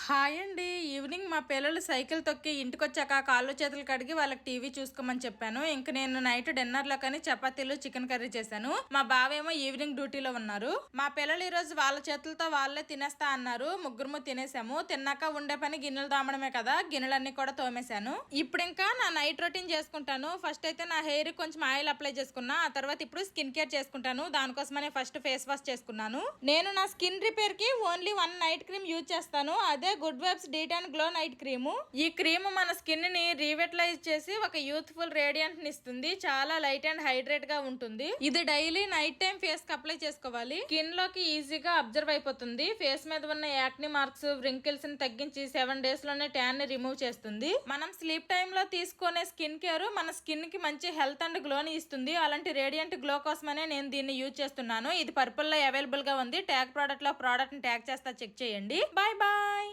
Hi అండి. Evening మా పిల్లలు సైకిల్ తొక్కి ఇంటికొచ్చాక కాళ్ళు చేతులు కడిగి వాళ్ళకి టీవీ చూసుకోమని చెప్పాను. ఇంక నేను నైట్ డిన్నర్ లో కానీ చపాతీలు చికెన్ కర్రీ చేశాను. మా బావేమో ఈవినింగ్ డ్యూటీలో ఉన్నారు. మా పిల్లలు ఈ రోజు వాళ్ళ చేతులతో వాళ్ళే తినేస్తా అన్నారు. ముగ్గురు తినేసాము. తిన్నాక ఉండే పని గిన్నెలు తోమడమే కదా, గిన్నెలన్నీ కూడా తోమేశాను. ఇప్పుడు ఇంకా నా నైట్ రొటీన్ చేసుకుంటాను. ఫస్ట్ అయితే నా హెయిర్ కొంచెం ఆయిల్ అప్లై చేసుకున్నా. ఆ తర్వాత ఇప్పుడు స్కిన్ కేర్ చేసుకుంటాను. దానికోసమనే ఫస్ట్ ఫేస్ వాష్ చేసుకున్నాను. నేను నా స్కిన్ రిపేర్ కి ఓన్లీ 1 నైట్ క్రీమ్ యూజ్ చేస్తాను. అదే good vibes D-Tan glow night cream. ఈ క్రీమ్ మన స్కిన్ ని రీవెటలైజ్ చేసి ఒక యూత్ఫుల్ రేడియంట్ ని ఇస్తుంది. చాలా లైట్ అండ్ హైడ్రేట్ గా ఉంటుంది. ఇది డైలీ నైట్ టైం ఫేస్ కి అప్లై చేసుకోవాలి. స్కిన్ లోకి ఈజీగా అబ్జర్వ్ అయిపోతుంది. ఫేస్ మీద ఉన్న యాక్ని మార్క్స్, వ్రింకిల్స్ ని తగ్గించి 7 days లోనే ట్యాన్ ని రిమూవ్ చేస్తుంది. మనం స్లీప్ టైమ్ లో తీసుకునే స్కిన్ కేర్ మన స్కిన్ కి మంచి హెల్త్ అండ్ గ్లోని ఇస్తుంది. అలాంటి రేడియంట్ గ్లో కోసమనే నేను దీన్ని యూజ్ చేస్తున్నాను. ఇది పర్పుల్ లో అవైలబుల్ గా ఉంది. ట్యాగ్ ప్రోడక్ట్ లో ప్రోడక్ట్ ని ట్యాగ్ చేస్తా, చెక్ చేయండి. Bye bye.